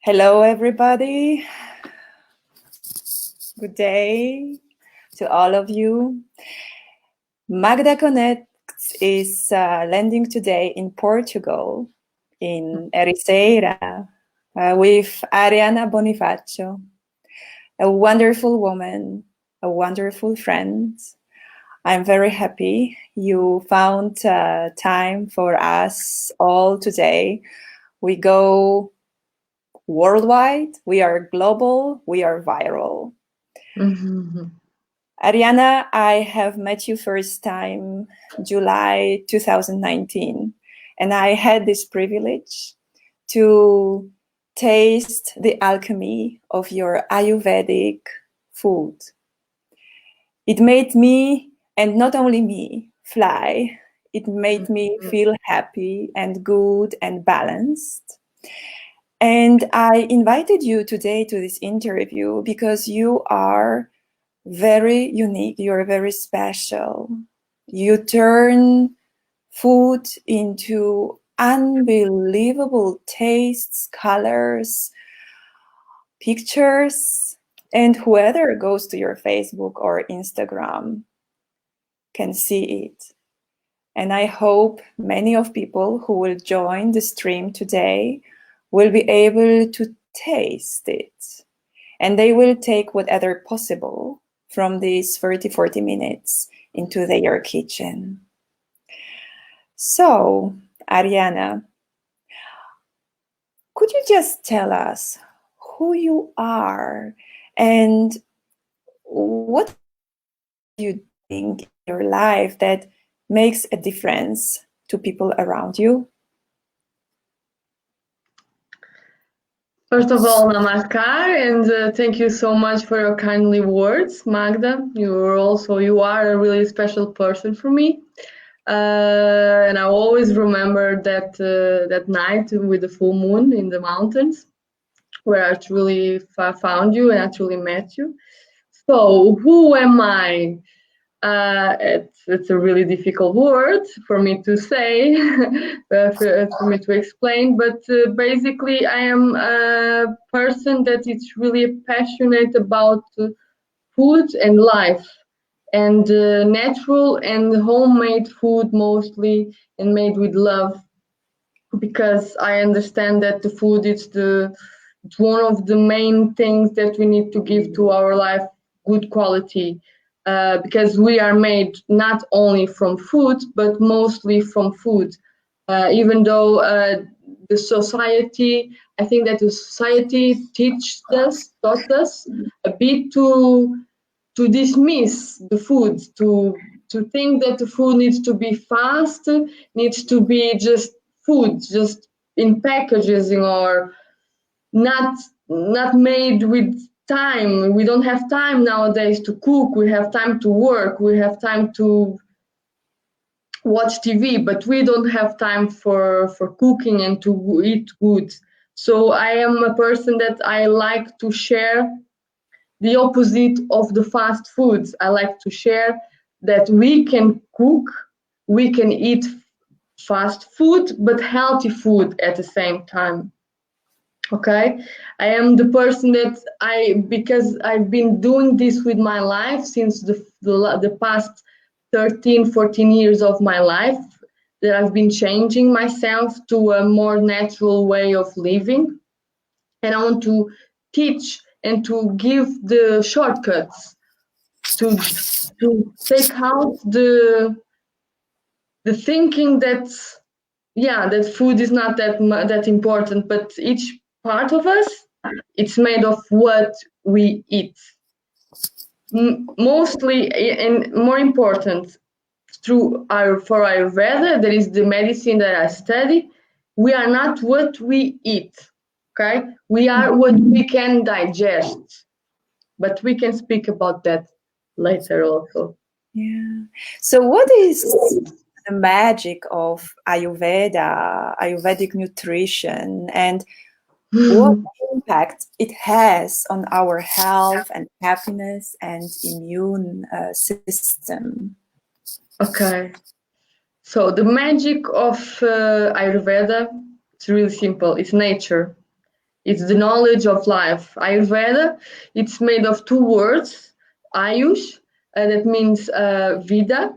Hello, everybody. Good day to all of you. Magda Connects is landing today in Portugal, in Ericeira, with Ariana Bonifacio, a wonderful woman, a wonderful friend. I'm very happy you found time for us all today. We go worldwide, we are global, we are viral. Mm-hmm. Ariana, I have met you first time July 2019, and I had this privilege to taste the alchemy of your Ayurvedic food. It made me, and not only me, fly. It made me feel happy and good and balanced. And I invited you today to this interview because you are very unique, you're very special. You turn food into unbelievable tastes, colors, pictures, and whoever goes to your Facebook or Instagram can see it. And I hope many of people who will join the stream today will be able to taste it. And they will take whatever possible from these 30-40 minutes into their kitchen. So, Ariana, could you just tell us who you are and what you think in your life that makes a difference to people around you? First of all, namaskar, and thank you so much for your kindly words, Magda. You are a really special person for me, and I always remember that night with the full moon in the mountains, where I truly found you and I truly met you. So, who am I? It's a really difficult word for me to say, for me to explain, but basically I am a person that is really passionate about food and life, and natural and homemade food mostly, and made with love, because I understand that the food is it's one of the main things that we need to give to our life, good quality. Because we are made not only from food, but mostly from food. Even though the society, I think that the society taught us a bit to dismiss the food, to think that the food needs to be fast, needs to be just food, just in packaging, or not made with time. We don't have time nowadays to cook. We have time to work. We have time to watch TV, but we don't have time for cooking and to eat good. So I am a person that I like to share the opposite of the fast foods. I like to share that we can cook, we can eat fast food, but healthy food at the same time. Okay, I am the person that because I've been doing this with my life since the past 13, 14 years of my life, that I've been changing myself to a more natural way of living. And I want to teach and to give the shortcuts to take out the thinking that that food is not that important, but each part of us, it's made of what we eat. Mostly, and more important, for Ayurveda, that is the medicine that I study, we are not what we eat. Okay, we are what we can digest, but we can speak about that later also. Yeah. So what is the magic of Ayurveda, Ayurvedic nutrition, and what impact it has on our health and happiness and immune system? Okay, so the magic of Ayurveda, it's really simple. It's nature. It's the knowledge of life. Ayurveda, it's made of two words, Ayush, that means vida,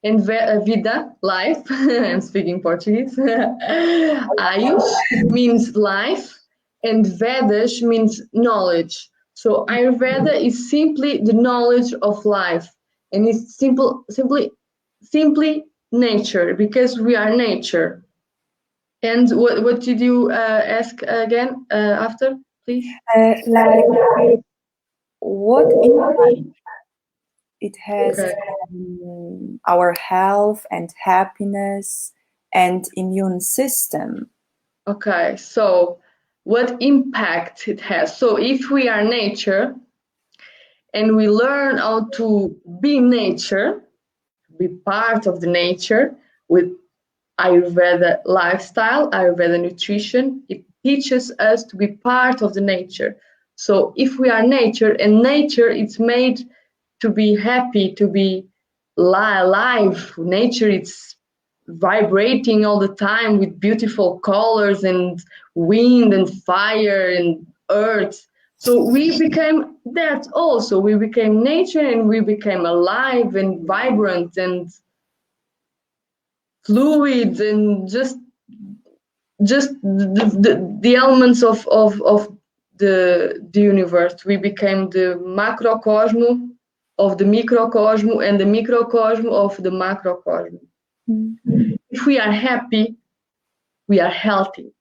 and vida, life. I'm speaking Portuguese. Ayush means life, and Vedas means knowledge. So Ayurveda is simply the knowledge of life, and it's simply nature, because we are nature. And what did you ask again after, please? Like what impact it has Okay. on our health and happiness and immune system. Okay, so what impact it has? So if we are nature and we learn how to be nature, be part of the nature with Ayurveda lifestyle, Ayurveda nutrition, it teaches us to be part of the nature. So if we are nature, and nature it's made to be happy, to be alive. Nature it's vibrating all the time with beautiful colors and wind and fire and earth. So we became that also. We became nature, and we became alive and vibrant and fluid, and just the elements of the universe. We became the macrocosm of the microcosm, and the microcosm of the macrocosm. Mm-hmm. If we are happy, we are healthy.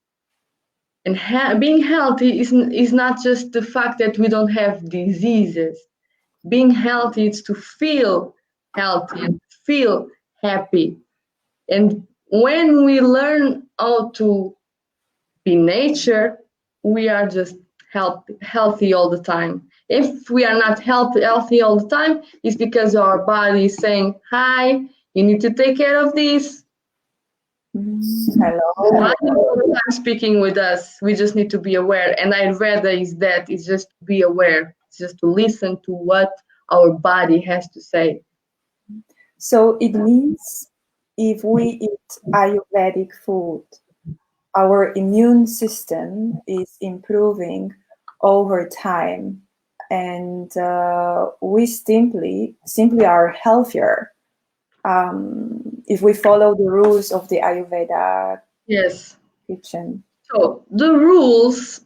And being healthy is not just the fact that we don't have diseases. Being healthy is to feel healthy and feel happy. And when we learn how to be nature, we are just healthy all the time. If we are not healthy all the time, it's because our body is saying, hi, you need to take care of this. Hello. Body is all the time speaking with us. We just need to be aware. And Ayurveda is that, it's just to be aware. It's just to listen to what our body has to say. So it means if we eat Ayurvedic food, our immune system is improving over time, and we simply are healthier if we follow the rules of the Ayurveda Yes. kitchen. So the rules,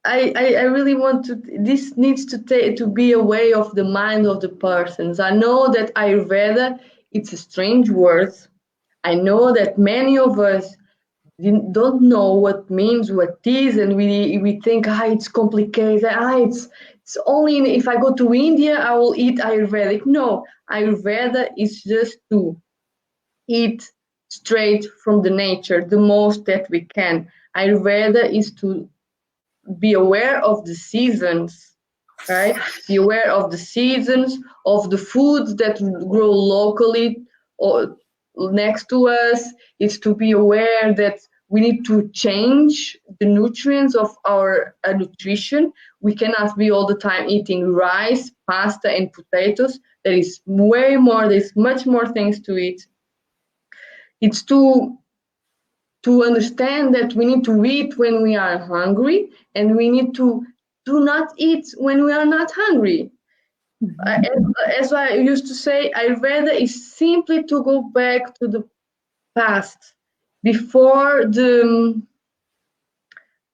I really want to. This needs to be a way of the mind of the persons. I know that Ayurveda, it's a strange word. I know that many of us don't know what means, what is, and we think, it's complicated. It's only if I go to India I will eat Ayurvedic. No, Ayurveda is just to eat straight from the nature, the most that we can. Ayurveda is to be aware of the seasons, right? Be aware of the seasons, of the foods that grow locally or next to us. It's to be aware that we need to change the nutrients of our nutrition. We cannot be all the time eating rice, pasta, and potatoes. There is way more, there's much more things to eat. It's to understand that we need to eat when we are hungry, and we need to do not eat when we are not hungry. As I used to say, Ayurveda is simply to go back to the past, before the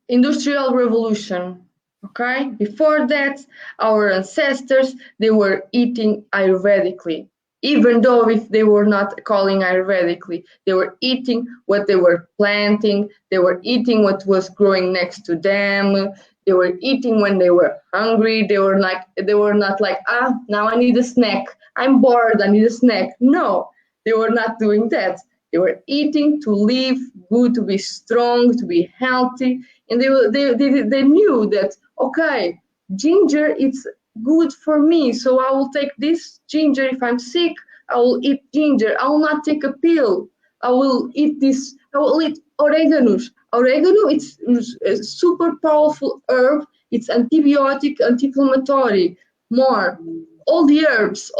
Industrial Revolution. Okay, before that, our ancestors, they were eating Ayurvedically. Even though if they were not calling Ayurvedically, they were eating what they were planting, they were eating what was growing next to them, they were eating when they were hungry. They were not like, now I need a snack, I'm bored, I need a snack. No, they were not doing that. They were eating to live good, to be strong, to be healthy. And they knew that, okay, ginger, it's good for me, so I will take this ginger. If I'm sick, I will eat ginger. I will not take a pill. I will eat this. I will eat oregano. Oregano, it's a super powerful herb. It's antibiotic, anti-inflammatory. More, all the herbs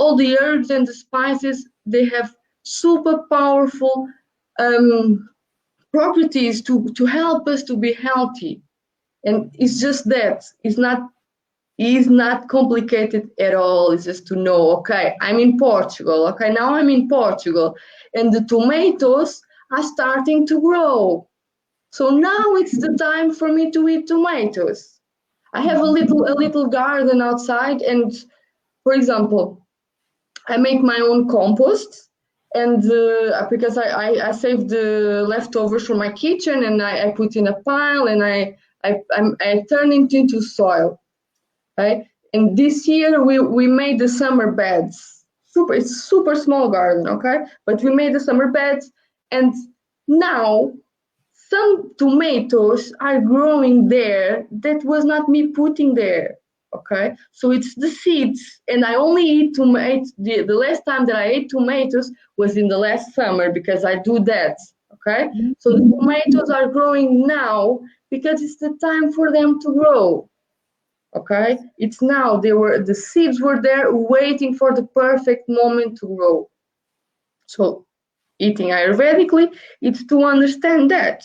and the spices, they have super powerful properties to help us to be healthy. And it's just that. It's not complicated at all. It's just to know, okay, I'm in Portugal. Okay, now I'm in Portugal. And the tomatoes are starting to grow. So now it's the time for me to eat tomatoes. I have a little garden outside, and for example, I make my own compost, and because I save the leftovers from my kitchen, and I put in a pile, and I turn it into soil. Right? And this year we made the summer beds. It's super small garden, okay? But we made the summer beds, and now some tomatoes are growing there that was not me putting there. Okay, so it's the seeds, and I only eat tomatoes. The last time that I ate tomatoes was in the last summer because I do that. Okay, so the tomatoes are growing now because it's the time for them to grow. Okay, it's now. The seeds were there waiting for the perfect moment to grow. So eating Ayurvedically, it's to understand that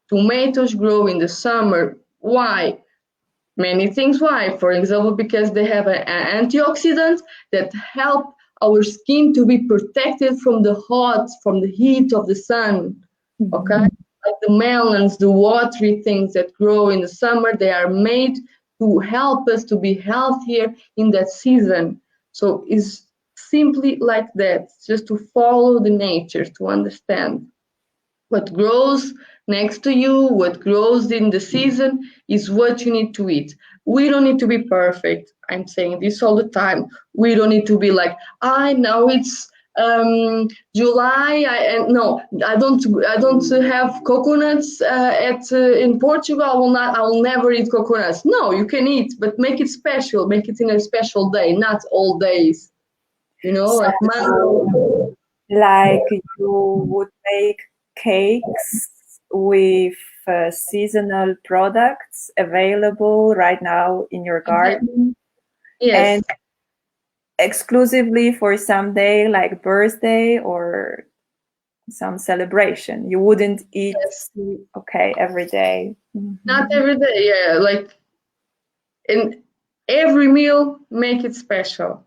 tomatoes grow in the summer. Why? Many things why. For example, because they have an antioxidant that help our skin to be protected from from the heat of the sun. Okay? Like the melons, the watery things that grow in the summer, they are made to help us to be healthier in that season. So it's simply like that, just to follow the nature, to understand. What grows next to you, what grows in the season, is what you need to eat. We don't need to be perfect. I'm saying this all the time. We don't need to be like, I know it's July. I don't have coconuts in Portugal. I will never eat coconuts. No, you can eat, but make it special. Make it in a special day, not all days. You know, like mango. Like you would make cakes with seasonal products available right now in your garden. Yes. And exclusively for some day like birthday or some celebration. You wouldn't eat every day. Not every day, yeah. Like in every meal, make it special.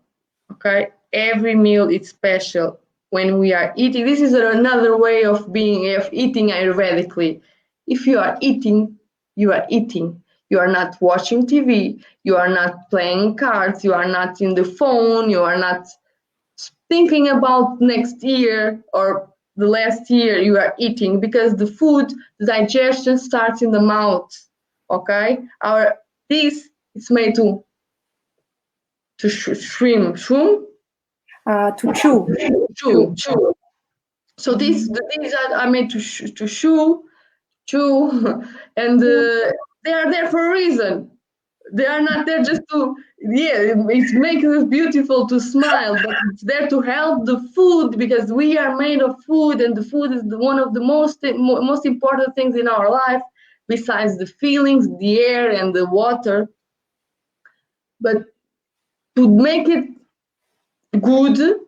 Okay, every meal is special when we are eating. This is another way of eating Ayurvedically. If you are eating, you are eating. You are not watching TV. You are not playing cards. You are not in the phone. You are not thinking about next year or the last year. You are eating because the food, the digestion starts in the mouth. Okay, this is made to shrimp. To chew. So these are made to chew, and they are there for a reason. They are not there just to it makes us beautiful to smile, but it's there to help the food because we are made of food, and the food is one of the most important things in our life, besides the feelings, the air, and the water. But to make it good,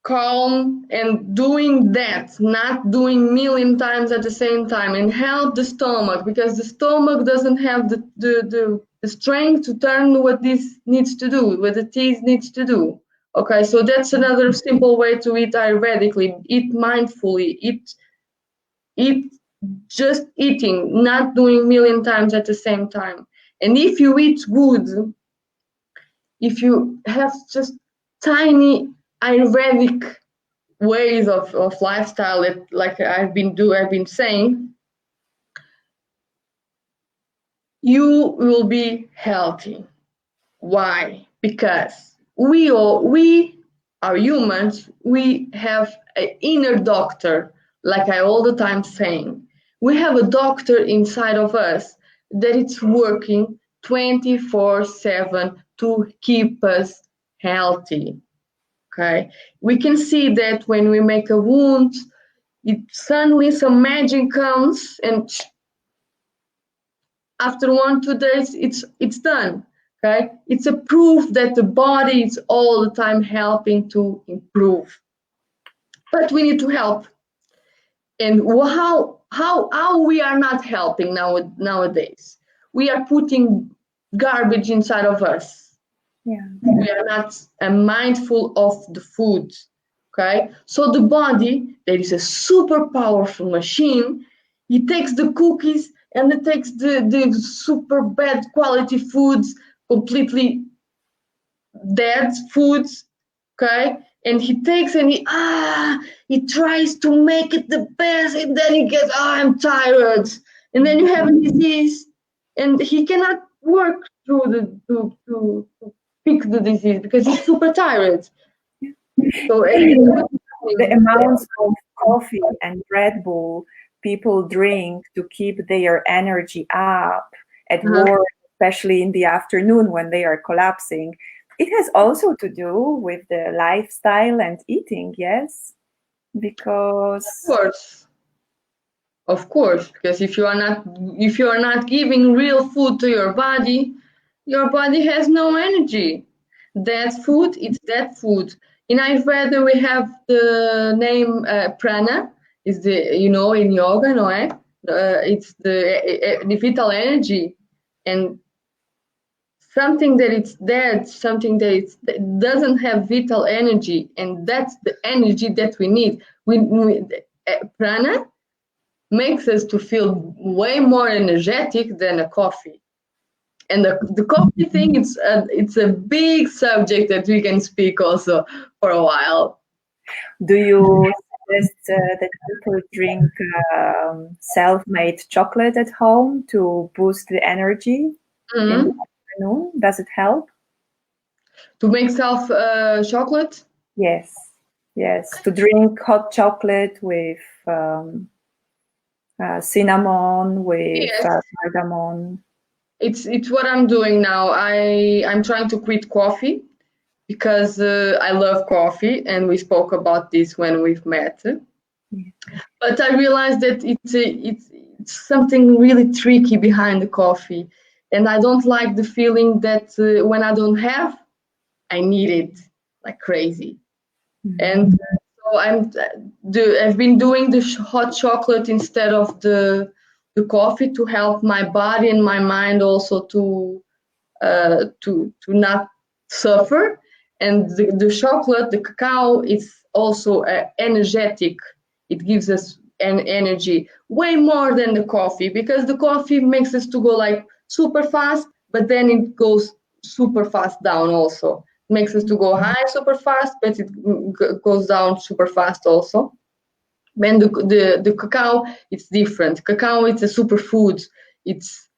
calm, and doing that, not doing million times at the same time, and help the stomach, because the stomach doesn't have the strength to turn what this needs to do, what the teeth needs to do. Okay, so that's another simple way to eat Ayurvedically. Eat mindfully. Eat just eating, not doing million times at the same time. And if you eat good, if you have just tiny Ayurvedic ways of lifestyle that, like I've been saying, you will be healthy. Why? Because we are humans. We have an inner doctor, like I all the time saying. We have a doctor inside of us that it's working 24/7 to keep us healthy. Okay, we can see that when we make a wound, suddenly some magic comes, and after 1-2 days, it's done. Okay, it's a proof that the body is all the time helping to improve. But we need to help. And how we are not helping nowadays. We are putting garbage inside of us. Yeah. We are not mindful of the food. Okay, so the body, that is a super powerful machine, it takes the cookies and it takes the super bad quality foods, completely dead foods, okay, and he takes and he tries to make it the best, and then he gets, I'm tired, and then you have a disease, and he cannot work through to fix the disease because he's super tired. So The amounts of coffee and Red Bull people drink to keep their energy up at work, especially in the afternoon when they are collapsing, it has also to do with the lifestyle and eating, yes? Because of course, because if you are not giving real food to your body has no energy. That food, it's that food. In Ayurveda, we have the name prana, is the, in yoga, no? It's the vital energy, and something that it's dead, something that doesn't have vital energy, and that's the energy that we need. Prana makes us to feel way more energetic than a coffee. And the coffee thing, it's a big subject that we can speak also for a while. do you suggest that people drink self-made chocolate at home to boost the energy in the afternoon? Does it help? To make self chocolate? Yes, to drink hot chocolate with cinnamon, with cardamom. It's what I'm doing now. I'm trying to quit coffee because I love coffee, and we spoke about this when we've met. But I realized that it's something really tricky behind the coffee, and I don't like the feeling that when I don't have, I need it like crazy. And so I've been doing the hot chocolate instead of the coffee to help my body and my mind also to not suffer. And the chocolate, the cacao, is also energetic. It gives us an energy way more than the coffee, because the coffee makes us to go like super fast, but then it goes super fast down also. It makes us to go high super fast, but it goes down super fast also. When the cacao, it's different. Cacao, it's a superfood. It's,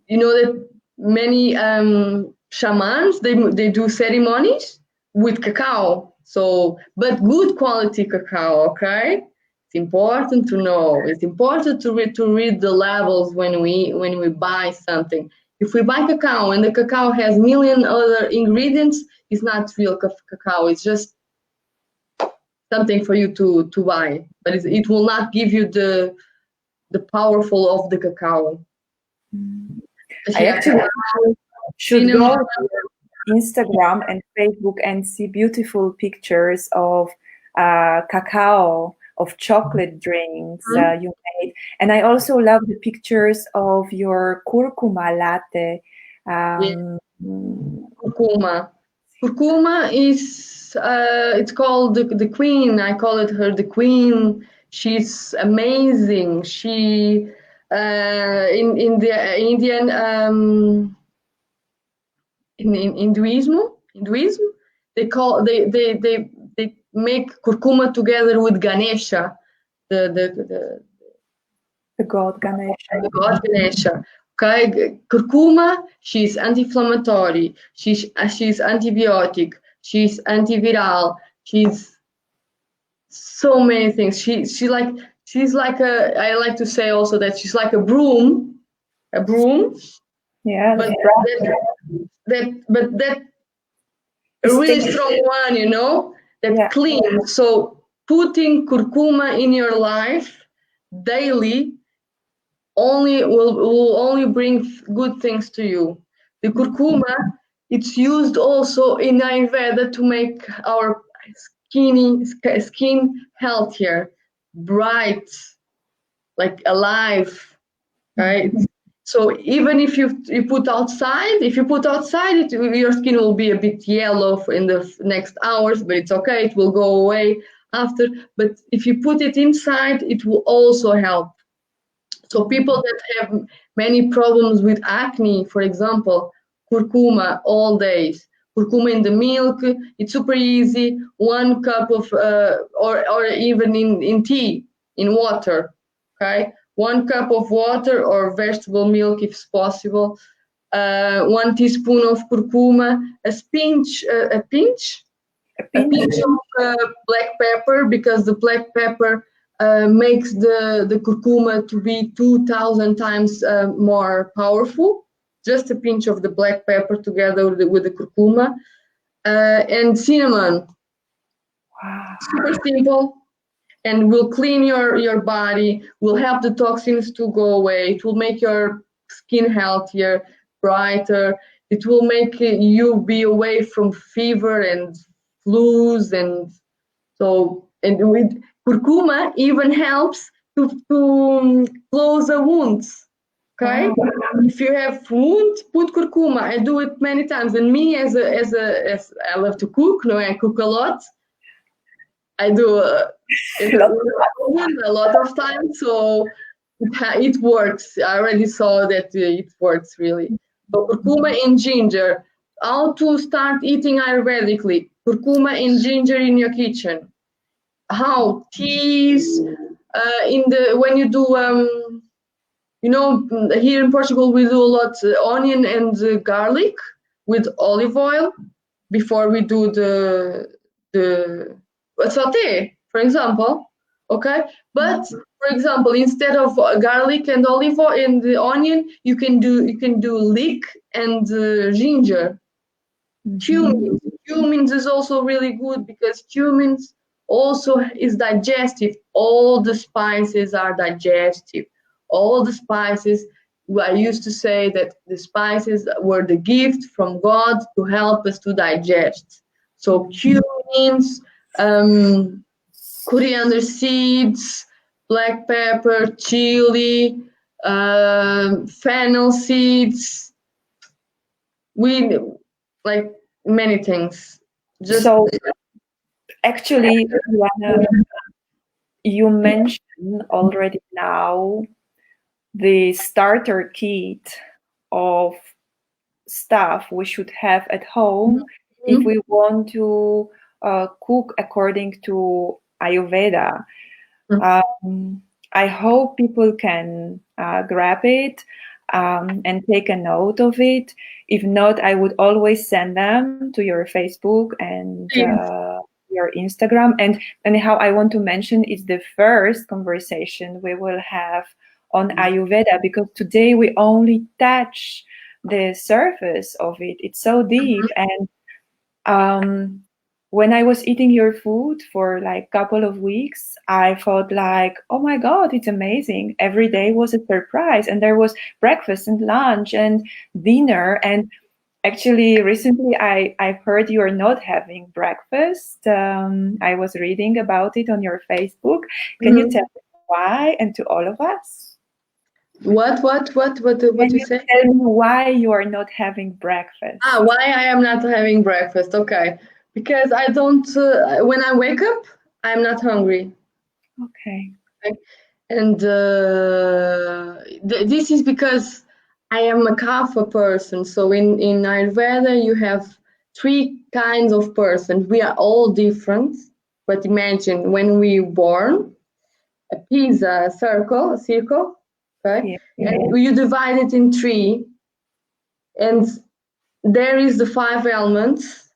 that many shamans, they do ceremonies with cacao. So, but good quality cacao, okay? It's important to know. It's important to read the labels when we buy something. If we buy cacao and the cacao has million other ingredients, it's not real cacao. It's just something for you to buy, but it will not give you the powerful of the cacao. I actually should go to Instagram and Facebook and see beautiful pictures of cacao, of chocolate drinks you made. And I also love the pictures of your curcuma latte. Curcuma is it's called the queen. I call it her the queen. She's amazing. She in the Indian in Hinduism, they make curcuma together with Ganesha, the god Ganesha. The god Ganesha. Okay, curcuma, she's anti-inflammatory, she's antibiotic, she's antiviral, she's so many things. She's like I like to say also that she's like a broom. Yeah, but that a really strong one, that cleans. So putting curcuma in your life daily will only bring good things to you. The curcuma, it's used also in Ayurveda to make our skin healthier. bright, like alive, right? So even if you put outside, your skin will be a bit yellow in the next hours, but it's okay. It will go away after. But if you put it inside, it will also help. So people that have many problems with acne, for example, curcuma all days. Curcuma in the milk, it's super easy. 1 cup of, or even in tea, in water, okay? 1 cup of water or vegetable milk if possible. 1 teaspoon of curcuma, a pinch of black pepper, because the black pepper makes the curcuma to be 2,000 times more powerful. Just a pinch of the black pepper together with the curcuma, and cinnamon. Wow. Super simple, and will clean your body, will help the toxins to go away. It will make your skin healthier, brighter. It will make you be away from fever and flus, and so, and with curcuma even helps to close the wounds. Okay, Wow. if you have wounds, put curcuma. I do it many times, and me as I love to cook. No, I cook a lot. I do a lot of times, so it works. I already saw that it works really. So curcuma and ginger. How to start eating Ayurvedically? Curcuma and ginger in your kitchen. How teas in the when you do here in Portugal we do a lot onion and garlic with olive oil before we do the saute, for example. Okay, but for example, instead of garlic and olive oil and the onion, you can do leek and ginger. Cumins is also really good because cumins also is digestive. All the spices are digestive. All the spices, I used to say that the spices were the gift from God to help us to digest. So cumins, coriander seeds, black pepper, chili, fennel seeds. We like many things. Just So actually, Luana, you mentioned already now the starter kit of stuff we should have at home if we want to cook according to Ayurveda. I hope people can grab it and take a note of it. If not, I would always send them to your Facebook and your Instagram. And anyhow, I want to mention it's the first conversation we will have on Ayurveda, because today we only touch the surface of it. It's so deep. And when I was eating your food for like a couple of weeks, I felt like, oh my God, it's amazing. Every day was a surprise. And there was breakfast and lunch and dinner. And actually, recently I've heard you are not having breakfast. I was reading about it on your Facebook. Can you tell me why, and to all of us? What Can you you say? tell me why you are not having breakfast? Why I am not having breakfast? Okay, because I don't. When I wake up, I'm not hungry. Okay. And this is because I am a kapha person. So in Ayurveda, you have 3 kinds of person. We are all different, but imagine when we born, a pizza, a circle, okay, Yeah. and you divide it in 3, and there is the 5 elements.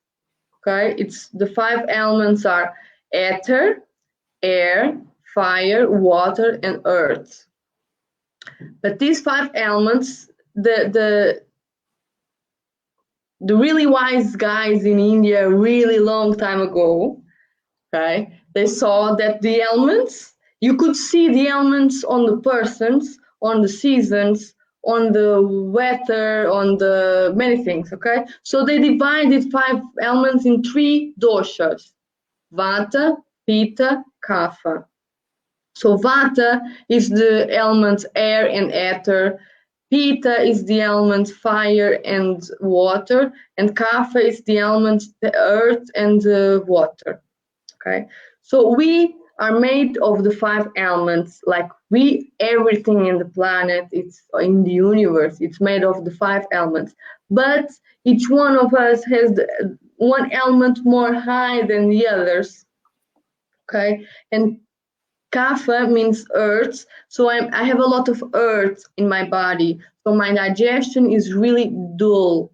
Okay, it's the 5 elements are ether, air, fire, water, and earth. But these 5 elements, the really wise guys in India, really long time ago, okay, they saw that the elements, you could see the elements on the persons, on the seasons, on the weather, on the many things, okay? So they divided 5 elements in 3 doshas: Vata, Pitta, Kapha. So Vata is the element air and ether, Pitta is the element fire and water, and Kapha is the element the earth and the water. Okay, so we are made of the 5 elements. Like everything in the planet, it's in the universe, it's made of the 5 elements. But each one of us has one element more high than the others. Okay, and Kapha means earth, so I have a lot of earth in my body. So my digestion is really dull,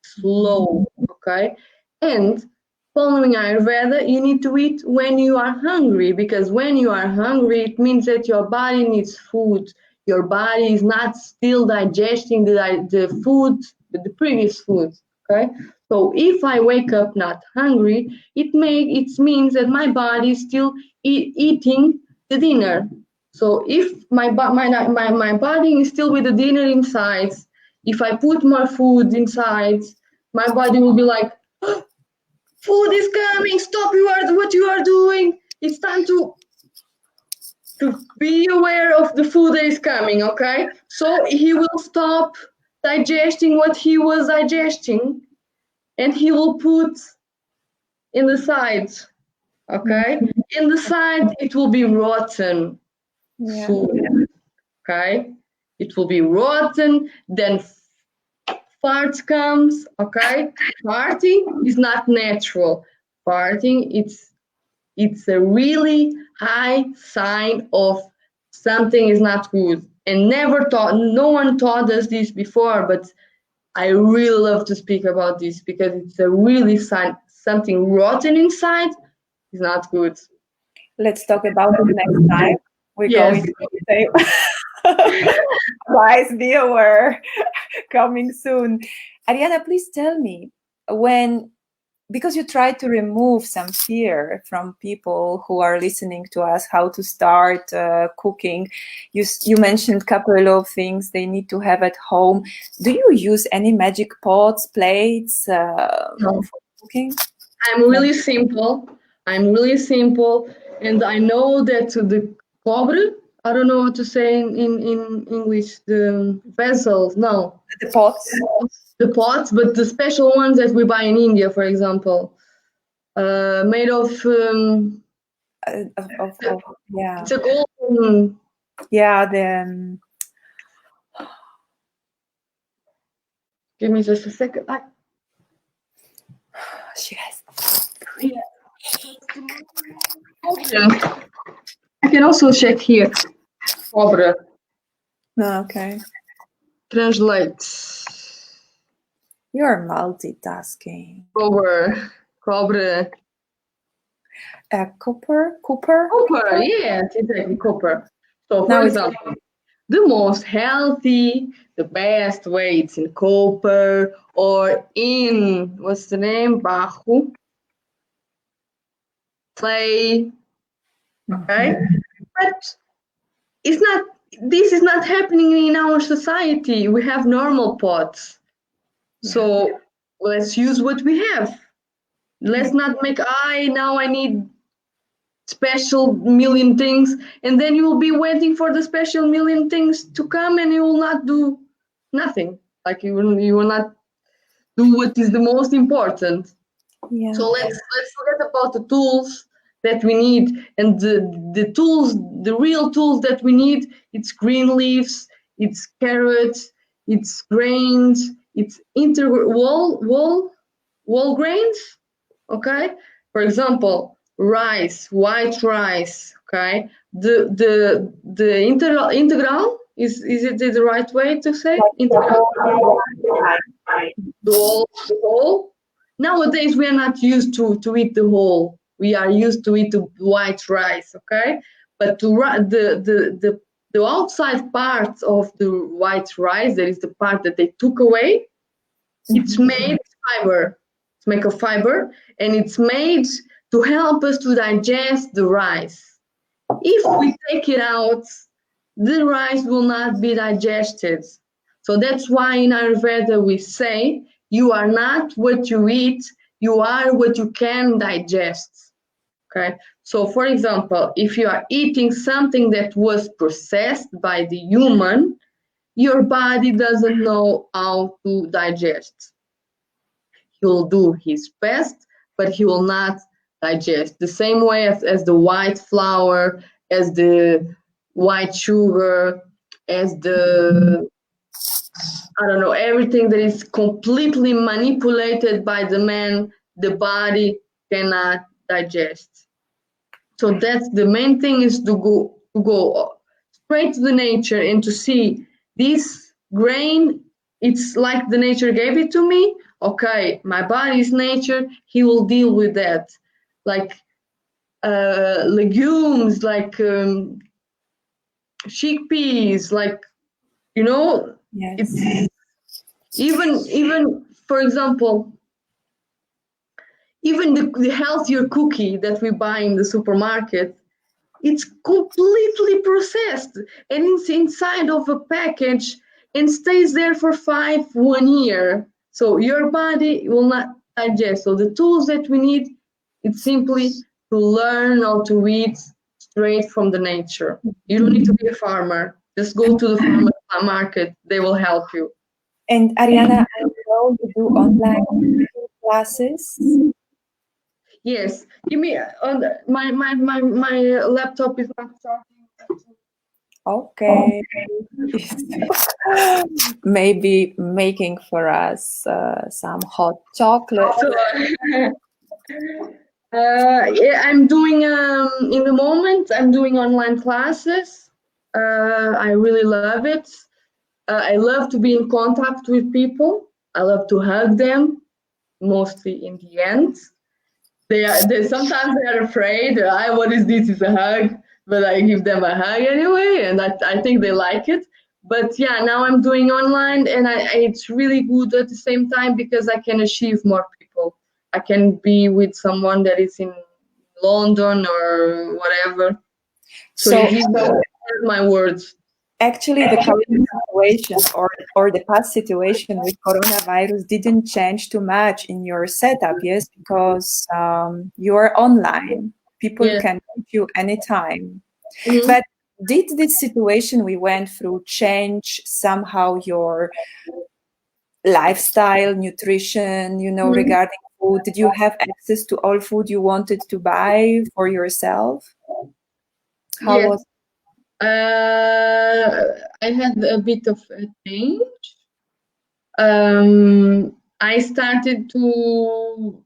slow. Okay, and following Ayurveda, you need to eat when you are hungry, because when you are hungry, it means that your body needs food. Your body is not still digesting the food, the previous food. Okay, so if I wake up not hungry, it means that my body is still eating the dinner. So if my body is still with the dinner inside, if I put more food inside, my body will be like, food is coming, stop what you are doing. It's time to be aware of the food that is coming, okay? So he will stop digesting what he was digesting, and he will put in the side, okay? In the side, it will be rotten food, okay? It will be rotten, then fart comes, okay? Farting is not natural. Farting, it's a really high sign of something is not good. And no one taught us this before, but I really love to speak about this because it's a really sign something rotten inside is not good. Let's talk about it next time. We're Yes. going to say, guys, be aware, coming soon. Ariana, please tell me, because you try to remove some fear from people who are listening to us, how to start cooking. You mentioned a couple of things they need to have at home. Do you use any magic pots, plates No. for cooking? I'm really simple, and I know that the cobre, I don't know what to say in English, the vessels, no. The pots? The pots, but the special ones that we buy in India, for example, made of Yeah. it's a golden. Yeah, Give me just a second. she has. I can also check here. Cobre. Okay. Translate. You're multitasking. Cobre. Copper? Copper, yes, exactly, copper. So, for Now example, the most healthy, the best way it's in copper or in, what's the name? Barro. Clay. Okay? But this is not happening in our society. We have normal pots. So let's use what we have. Let's not make, now I need special million things, and then you will be waiting for the special million things to come, and you will not do nothing. Like you will not do what is the most important. Yeah. So let's forget about the tools that we need, and the real tools that we need. It's green leaves, it's carrots, it's grains, it's whole grains. Okay, for example, rice, white rice. Okay, the integral is it the right way to say integral? The whole. Nowadays we are not used to eat the whole. We are used to eat the white rice. Okay, but the outside part of the white rice, that is the part that they took away. It's made fiber. It's made of fiber, and it's made to help us to digest the rice. If we take it out, the rice will not be digested. So that's why in Ayurveda we say you are not what you eat, you are what you can digest. Okay, So, for example, if you are eating something that was processed by the human, your body doesn't know how to digest. He will do his best, but he will not digest. The same way as the white flour, as the white sugar, as the, I don't know, everything that is completely manipulated by the man, the body cannot digest. So that's the main thing, is to go straight to the nature and to see this grain. It's like the nature gave it to me. Okay, my body is nature. He will deal with that. Like legumes, like chickpeas, like you know, Yes. it's even for example, even the healthier cookie that we buy in the supermarket, it's completely processed and it's inside of a package and stays there for 1 year. So your body will not digest. So the tools that we need, it's simply to learn how to eat straight from the nature. You don't need to be a farmer. Just go to the farmer market. They will help you. And Ariana, I know you do online classes. Yes. Give me my laptop is not charging. Okay. Maybe making for us some hot chocolate. Yeah, I'm doing in the moment. I'm doing online classes. I really love it. I love to be in contact with people. I love to hug them. Mostly in the end, they sometimes they are afraid. What is this? Is a hug, but I give them a hug anyway, and I think they like it. But yeah, now I'm doing online, and it's really good at the same time because I can achieve more people. I can be with someone that is in London or whatever. So So it gives me my words. actually, the current situation or the past situation with coronavirus didn't change too much in your setup, yes, because you are online. People Yeah. can reach you anytime. Mhm. But did this situation we went through change somehow your lifestyle, nutrition, regarding food? Did you have access to all food you wanted to buy for yourself? How Yes. was I had a bit of a change. Um, I started to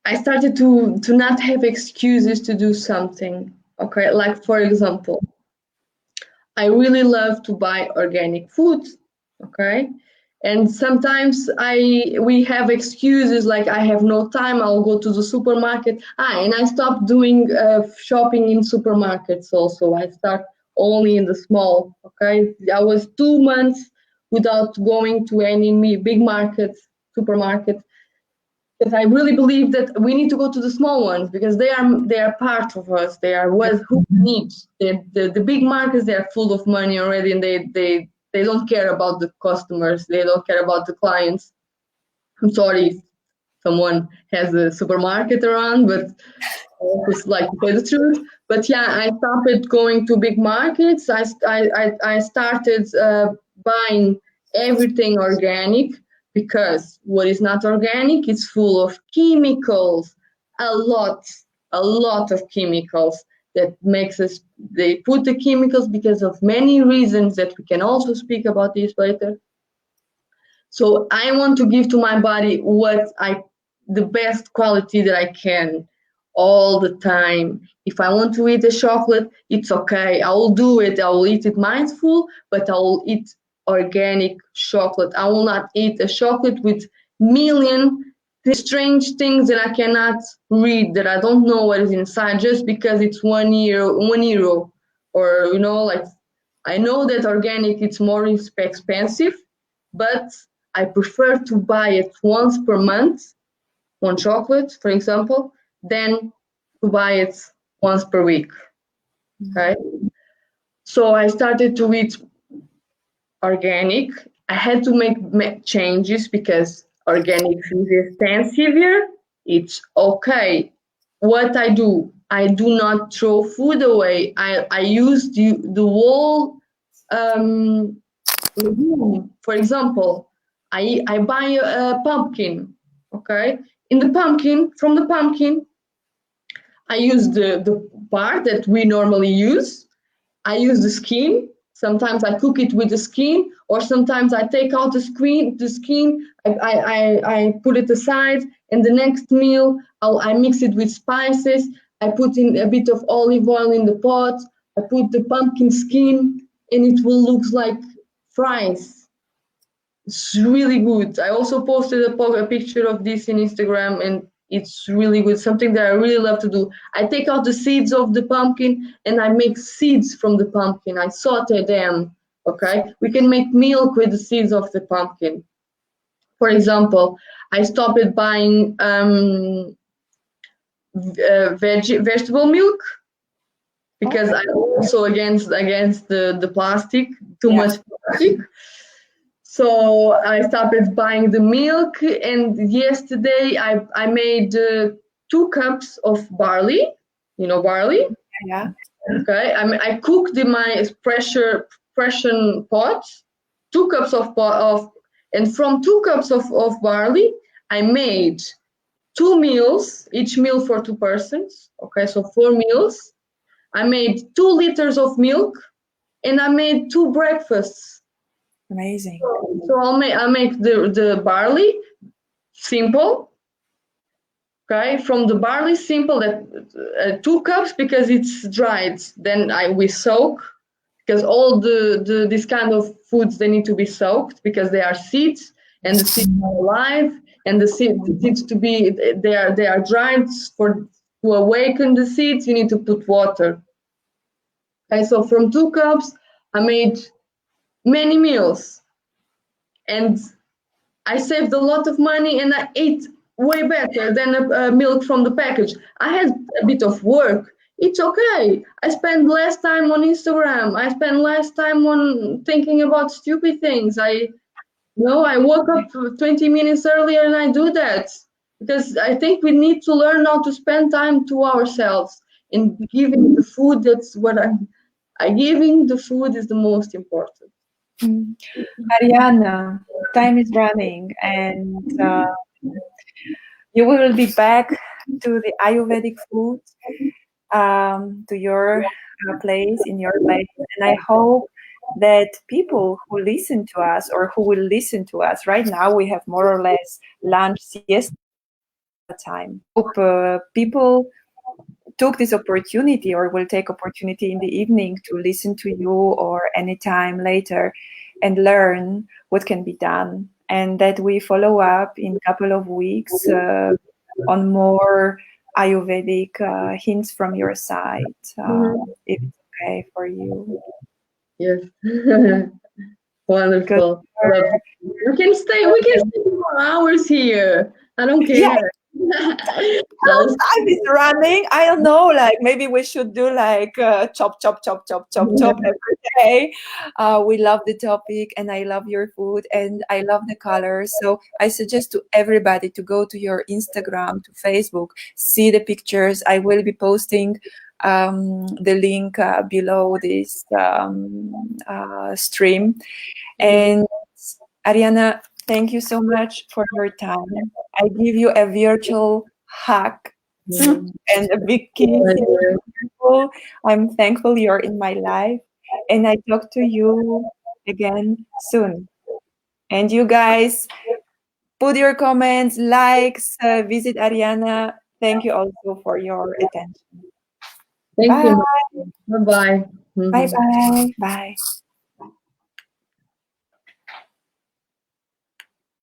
I started to not have excuses to do something. Okay, like for example, I really love to buy organic food. Okay, and sometimes we have excuses like I have no time. I'll go to the supermarket. And I stopped doing shopping in supermarkets. Also, I start only in the small. Okay, I was 2 months without going to any big markets, supermarket, because I really believe that we need to go to the small ones because they are part of us. They are what who needs. The big markets, they are full of money already, and they don't care about the customers. They don't care about the clients. I'm sorry if someone has a supermarket around, but I just like to say the truth. But yeah, I started going to big markets. I started buying everything organic because what is not organic is full of chemicals, a lot, a lot of chemicals that makes us. They put the chemicals because of many reasons that we can also speak about this later. So I want to give to my body the best quality that I can all the time. If I want to eat a chocolate, it's okay. I will do it. I will eat it mindful, but I will eat organic chocolate. I will not eat a chocolate with million strange things that I cannot read, that I don't know what is inside just because it's 1 euro, or like, I know that organic it's more expensive, but I prefer to buy it once per month, one chocolate, for example, than to buy it once per week. Okay. So I started to eat organic. I had to make changes because organic is expensive here. it's okay. What I do not throw food away. I use the whole legume. For example, I buy a pumpkin. Okay, from the pumpkin, I use the part that we normally use. I use the skin. Sometimes I cook it with the skin, or sometimes I take out the skin. I put it aside, and the next meal I mix it with spices. I put in a bit of olive oil in the pot. I put the pumpkin skin, and it will look like fries. It's really good. I also posted a picture of this in Instagram, and it's really good. Something that I really love to do. I take out the seeds of the pumpkin and I make seeds from the pumpkin. I saute them. Okay, we can make milk with the seeds of the pumpkin. For example, I stopped buying vegetable milk because I'm also against the plastic, too much plastic. So I started buying the milk, and yesterday I made 2 cups of barley. You know barley? Yeah. Okay. I cooked in my pressure pot 2 cups and from 2 cups of barley I made 2 meals, each meal for 2 persons. Okay, so 4 meals. I made 2 liters of milk, and I made 2 breakfasts. Amazing. So I make the barley simple. Okay, from the barley simple, that 2 cups because it's dried. Then we soak, because all this kind of foods, they need to be soaked because they are seeds, and the seeds are alive, and the seeds to be they are dried. To awaken the seeds, you need to put water. Okay, so from 2 cups, I made many meals, and I saved a lot of money, and I ate way better than a milk from the package. I had a bit of work. It's okay. I spend less time on Instagram. I spend less time on thinking about stupid things. I woke up 20 minutes earlier, and I do that because I think we need to learn how to spend time to ourselves, and giving the food. That's what I giving the food is the most important. Ariana, time is running, and you will be back to the Ayurvedic food, to your place, in your place. And I hope that people who listen to us, or who will listen to us right now, we have more or less lunch, siesta time. Hope people took this opportunity, or will take opportunity in the evening, to listen to you, or anytime later, and learn what can be done, and that we follow up in a couple of weeks on more Ayurvedic hints from your side, if it's okay for you. Yes. Wonderful. We can stay for hours here. I don't care. Time is running. I don't know, like maybe we should do like chop every day. We love the topic, and I love your food, and I love the colors. So I suggest to everybody to go to your Instagram, to Facebook, see the pictures. I will be posting the link below this stream. And Ariana, thank you so much for your time. I give you a virtual hug and a big kiss. I'm thankful you're in my life, and I talk to you again soon. And you guys, put your comments, likes, visit Ariana. Thank you also for your attention. Thank Bye. you. Bye-bye. Bye-bye. Bye.